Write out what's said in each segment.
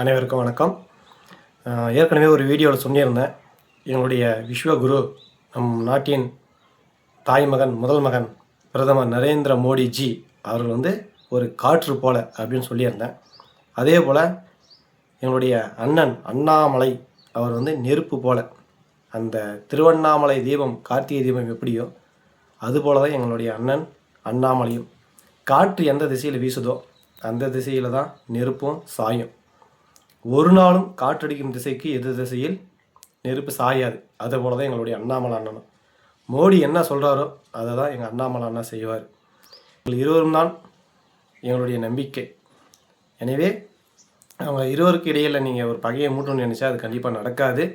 அனைவருக்கும் வணக்கம். ஏற்கனவே ஒரு வீடியோவில் சொல்லியிருந்தேன், எங்களுடைய விஸ்வகுரு நம் நாட்டின் தாய்மகன் முதல் மகன் பிரதமர் நரேந்திர மோடிஜி அவர்கள் ஒரு காற்று போல அப்படின்னு சொல்லியிருந்தேன். அதே போல் எங்களுடைய அண்ணன் அண்ணாமலை அவர் நெருப்பு போல. அந்த திருவண்ணாமலை தீபம் கார்த்திகை தீபம் எப்படியோ அதுபோல தான் எங்களுடைய அண்ணன் அண்ணாமலையும். காற்று எந்த திசையில் வீசுதோ அந்த திசையில் தான் நெருப்பும் சாயும். ஒரு நாளும் காற்றடிக்கும் திசைக்கு எதிர் திசையில் நெருப்பு சாயாது. அதே போல தான் எங்களுடைய அண்ணாமலை அண்ணனும். மோடி என்ன சொல்கிறாரோ அதை தான் எங்கள் அண்ணாமலை அண்ணா செய்வார். எங்கள் இருவரும் தான் எங்களுடைய நம்பிக்கை. எனவே அவங்க இருவருக்கு இடையில் நீங்கள் ஒரு பகையை மூட்டணும்னு நினச்சா அது கண்டிப்பாக நடக்காது.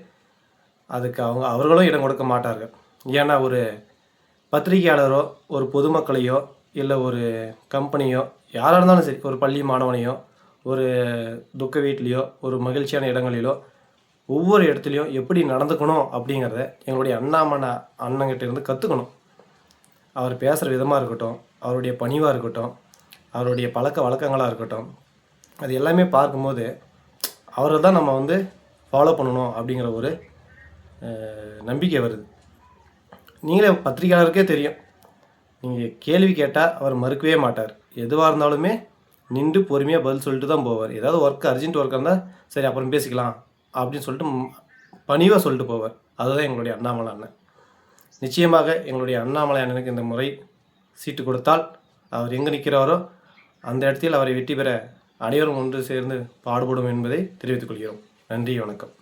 அதுக்கு அவர்களும் இடம் கொடுக்க மாட்டார்கள். ஏன்னா ஒரு பத்திரிகையாளரோ ஒரு பொதுமக்களையோ இல்லை ஒரு கம்பெனியோ யாராக இருந்தாலும் சரி, ஒரு பள்ளி மாணவனையோ ஒரு துக்க வீட்லேயோ ஒரு மகிழ்ச்சியான இடங்களிலோ ஒவ்வொரு இடத்துலையும் எப்படி நடந்துக்கணும் அப்படிங்கிறத எங்களுடைய அண்ணாமலை அண்ணங்கிட்ட இருந்து கற்றுக்கணும். அவர் பேசுகிற விதமாக இருக்கட்டும், அவருடைய பணிவாக இருக்கட்டும், அவருடைய பழக்க வழக்கங்களாக இருக்கட்டும், அது எல்லாமே பார்க்கும்போது அவரை தான் நம்ம ஃபாலோ பண்ணணும் அப்படிங்கிற ஒரு நம்பிக்கை வருது. நீங்களே பத்திரிகையாளருக்கே தெரியும், நீங்கள் கேள்வி கேட்டால் அவர் மறுக்கவே மாட்டார். எதுவாக இருந்தாலுமே நின்று பொறுமையாக பதில் சொல்லிட்டு தான் போவார். ஏதாவது அர்ஜென்ட் ஒர்க் இருந்தால் சரி அப்புறம் பேசிக்கலாம் அப்படின்னு சொல்லிட்டு பணிவாக சொல்லிட்டு போவார். அதுதான் எங்களுடைய அண்ணாமலை அண்ணன். நிச்சயமாக எங்களுடைய அண்ணாமலை அண்ணனுக்கு இந்த முறை சீட்டு கொடுத்தால் அவர் எங்கே நிற்கிறாரோ அந்த இடத்தில் அவரை வெற்றி பெற அனைவரும் ஒன்று சேர்ந்து பாடுபடும் என்பதை தெரிவித்துக் கொள்கிறோம். நன்றி, வணக்கம்.